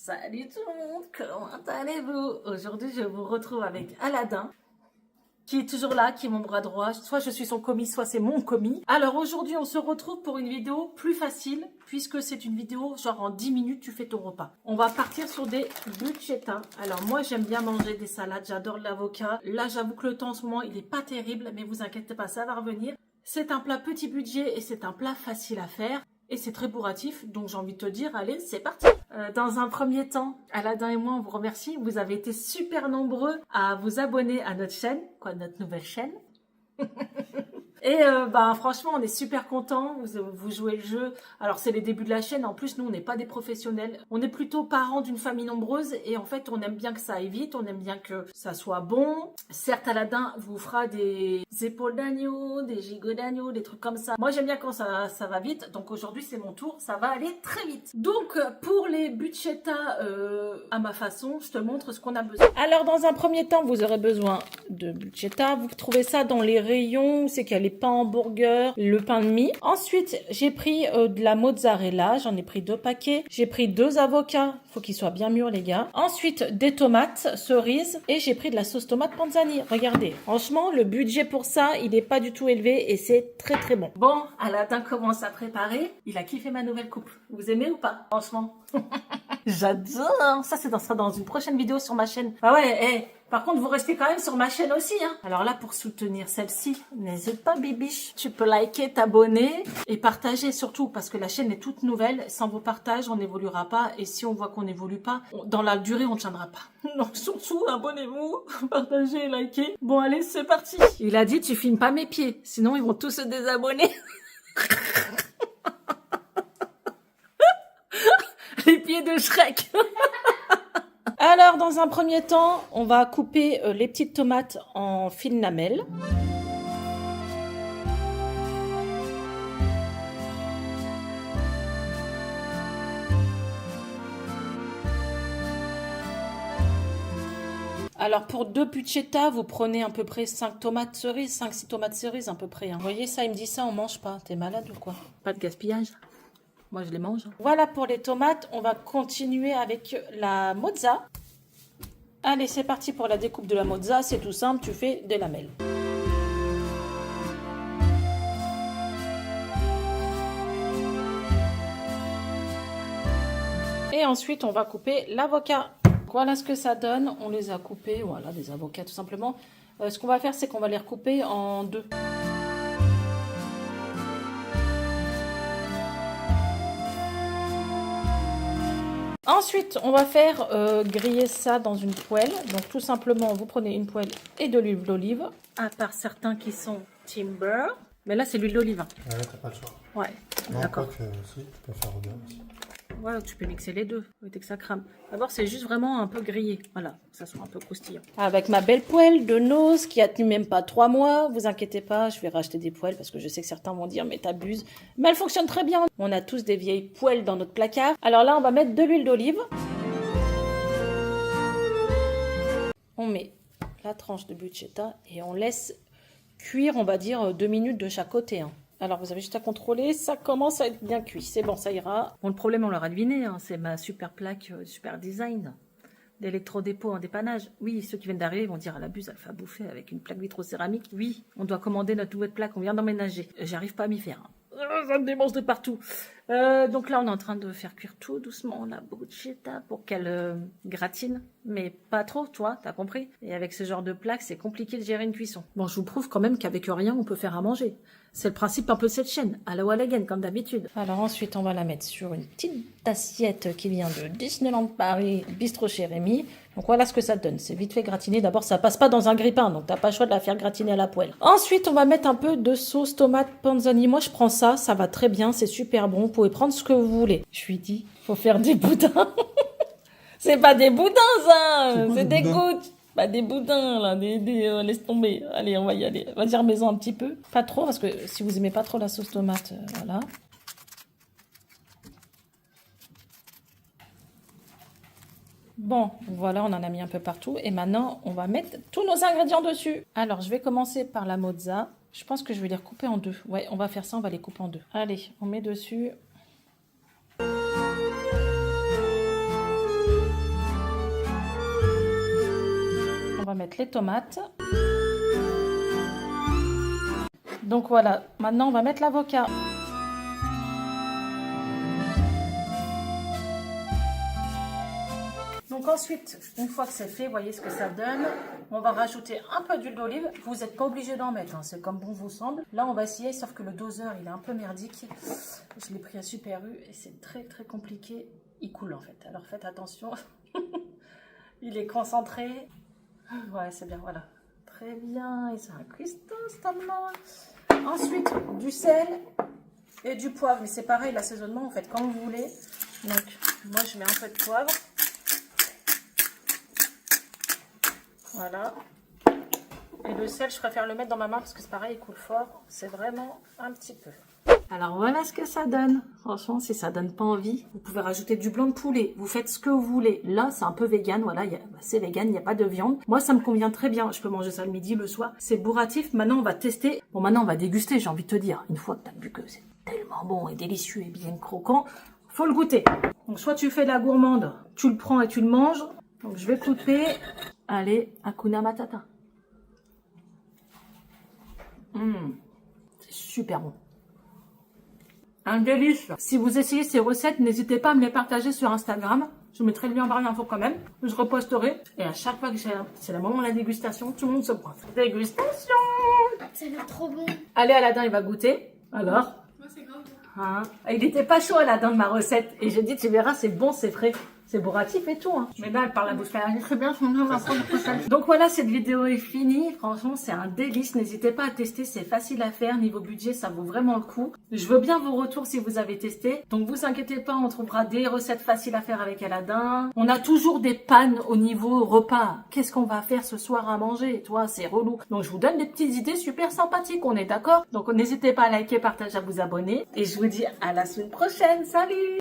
Salut tout le monde, comment allez-vous? Aujourd'hui, je vous retrouve avec Aladin, qui est toujours là, qui est mon bras droit. Soit je suis son commis, soit c'est mon commis. Alors aujourd'hui, on se retrouve pour une vidéo plus facile, puisque c'est une vidéo genre en 10 minutes, tu fais ton repas. On va partir sur des bruschetta. Alors moi, j'aime bien manger des salades, j'adore l'avocat. Là, j'avoue que le temps en ce moment, il n'est pas terrible, mais vous inquiétez pas, ça va revenir. C'est un plat petit budget et c'est un plat facile à faire. Et c'est très bourratif, donc j'ai envie de te dire, allez, c'est parti. Dans un premier temps, Aladin et moi, on vous remercie. Vous avez été super nombreux à vous abonner à notre chaîne, notre nouvelle chaîne. Et franchement, on est super contents, vous jouez le jeu. Alors, c'est les débuts de la chaîne. En plus, nous, on n'est pas des professionnels. On est plutôt parents d'une famille nombreuse. Et en fait, on aime bien que ça aille vite. On aime bien que ça soit bon. Certes, Aladin vous fera des épaules d'agneau, des gigots d'agneau, des trucs comme ça. Moi, j'aime bien quand ça va vite. Donc, aujourd'hui, c'est mon tour. Ça va aller très vite. Donc, pour les bruschetta à ma façon, je te montre ce qu'on a besoin. Alors, dans un premier temps, vous aurez besoin de bruschetta. Vous trouvez ça dans les rayons. C'est qu'il y a les pain hamburger, le pain de mie. Ensuite, j'ai pris de la mozzarella, j'en ai pris 2 paquets. J'ai pris 2 avocats, faut qu'ils soient bien mûrs les gars. Ensuite, des tomates cerises et j'ai pris de la sauce tomate panzani. Regardez, franchement, le budget pour ça, il n'est pas du tout élevé et c'est très très bon. Bon, Aladin commence à préparer. Il a kiffé ma nouvelle coupe. Vous aimez ou pas? Franchement. J'adore. Ça, c'est dans une prochaine vidéo sur ma chaîne. Ah ouais, par contre, vous restez quand même sur ma chaîne aussi, hein. Alors là, pour soutenir celle-ci, n'hésite pas, bibiche. Tu peux liker, t'abonner et partager surtout parce que la chaîne est toute nouvelle. Sans vos partages, on n'évoluera pas. Et si on voit qu'on n'évolue pas, dans la durée, on ne tiendra pas. Donc surtout, abonnez-vous, partagez, likez. Bon, allez, c'est parti. Il a dit, tu filmes pas mes pieds. Sinon, ils vont tous se désabonner. Les pieds de Shrek. Alors, dans un premier temps, on va couper les petites tomates en fines lamelles. Alors, pour 2 bruschetta, vous prenez à peu près 5 tomates cerises, 5-6 tomates cerises à peu près. Hein. Vous voyez ça, il me dit ça, on mange pas. T'es malade ou quoi? Pas de gaspillage. Moi, je les mange. Voilà pour les tomates. On va continuer avec la mozza. Allez, c'est parti pour la découpe de la mozza. C'est tout simple, tu fais des lamelles. Et ensuite, on va couper l'avocat. Voilà ce que ça donne. On les a coupés, voilà, des avocats tout simplement. Ce qu'on va faire, c'est qu'on va les recouper en 2. Ensuite, on va faire griller ça dans une poêle. Donc, tout simplement, vous prenez une poêle et de l'huile d'olive. À part certains qui sont timber. Mais là, c'est l'huile d'olive. Ouais, t'as pas le choix. Ouais, d'accord. Si, tu peux faire au-delà aussi. Voilà, tu peux mixer les deux, éviter que ça crame. D'abord, c'est juste vraiment un peu grillé. Voilà, que ça soit un peu croustillant. Avec ma belle poêle de noces qui a tenu même pas 3 mois. Vous inquiétez pas, je vais racheter des poêles parce que je sais que certains vont dire, mais t'abuses. Mais elle fonctionne très bien. On a tous des vieilles poêles dans notre placard. Alors là, on va mettre de l'huile d'olive. On met la tranche de bruschetta et on laisse cuire, on va dire, 2 minutes de chaque côté. Hein. Alors, vous avez juste à contrôler, ça commence à être bien cuit. C'est bon, ça ira. Bon, le problème, on l'aura deviné, hein, c'est ma super plaque, super design d'électrodépôt en dépannage. Oui, ceux qui viennent d'arriver vont dire, à la buse, elle fait bouffer avec une plaque vitrocéramique. Oui, on doit commander notre nouvelle plaque, on vient d'emménager. J'arrive pas à m'y faire. Hein. Ça me démange de partout. Donc là, on est en train de faire cuire tout doucement la bruschetta pour qu'elle gratine. Mais pas trop, toi, t'as compris? Et avec ce genre de plaque, c'est compliqué de gérer une cuisson. Bon, je vous prouve quand même qu'avec rien, on peut faire à manger. C'est le principe un peu de cette chaîne, à la Wallagan, comme d'habitude. Alors ensuite, on va la mettre sur une petite assiette qui vient de Disneyland Paris, Bistro chez Rémi. Donc voilà ce que ça donne. C'est vite fait gratiné. D'abord, ça passe pas dans un grille-pain, donc t'as pas le choix de la faire gratiner à la poêle. Ensuite, on va mettre un peu de sauce tomate panzani. Moi, je prends ça, ça va très bien, c'est super bon. Vous pouvez prendre ce que vous voulez. Je lui dis, faut faire des boudins. C'est pas des boudins, ça. C'est des gouttes. Bah, des boudins, là, laisse tomber. Allez, on va y aller. Vas-y, remets-en un petit peu. Pas trop, parce que si vous aimez pas trop la sauce tomate, voilà. Bon, voilà, on en a mis un peu partout. Et maintenant, on va mettre tous nos ingrédients dessus. Alors, je vais commencer par la mozza. Je pense que je vais les recouper en 2. Ouais, on va faire ça, on va les couper en 2. Allez, on met dessus. mettre les tomates. Donc voilà, maintenant on va mettre l'avocat. Donc ensuite, une fois que c'est fait, voyez ce que ça donne. On va rajouter un peu d'huile d'olive. Vous n'êtes pas obligé d'en mettre, hein, c'est comme bon vous semble. Là, on va essayer, sauf que le doseur, il est un peu merdique. Je l'ai pris à Super U et c'est très très compliqué. Il coule en fait, alors faites attention. Il est concentré. Ouais, c'est bien, voilà. Très bien, et c'est un cuistot, ce table-là. Ensuite, du sel et du poivre. Mais c'est pareil, l'assaisonnement, vous faites comme vous voulez. Donc, moi, je mets un peu de poivre. Voilà. Et le sel, je préfère le mettre dans ma main parce que c'est pareil, il coule fort. C'est vraiment un petit peu. Alors voilà ce que ça donne. Franchement, si ça donne pas envie, vous pouvez rajouter du blanc de poulet. Vous faites ce que vous voulez. Là, c'est un peu vegan. Voilà, c'est vegan, il n'y a pas de viande. Moi, ça me convient très bien. Je peux manger ça le midi, le soir. C'est bourratif. Maintenant, on va tester. Bon, maintenant, on va déguster, j'ai envie de te dire. Une fois que tu as vu que c'est tellement bon et délicieux et bien croquant, faut le goûter. Donc, soit tu fais la gourmande, tu le prends et tu le manges. Donc, je vais couper. Allez, Hakuna Matata. C'est super bon. Un délice. Si vous essayez ces recettes, n'hésitez pas à me les partager sur Instagram. Je mettrai le lien en barre d'infos quand même. Je reposterai. Et à chaque fois que c'est le moment de la dégustation, tout le monde se pointe. Dégustation. Ça a l'air trop bon. Allez, Aladin, il va goûter. Alors Moi, c'est grave. hein. Il était pas chaud, Aladin, de ma recette. Et j'ai dit, tu verras, c'est bon, c'est frais. C'est bourratif et tout. Hein. Mais là, elle parle la bouche pleine. Très bien, je m'en vais prendre prochaine. Donc voilà, cette vidéo est finie. Franchement, c'est un délice. N'hésitez pas à tester. C'est facile à faire. Niveau budget, ça vaut vraiment le coup. Je veux bien vos retours si vous avez testé. Donc vous inquiétez pas, on trouvera des recettes faciles à faire avec Aladin. On a toujours des pannes au niveau repas. Qu'est-ce qu'on va faire ce soir à manger? Toi, c'est relou. Donc je vous donne des petites idées super sympathiques. On est d'accord? Donc n'hésitez pas à liker, partager, à vous abonner. Et je vous dis à la semaine prochaine. Salut!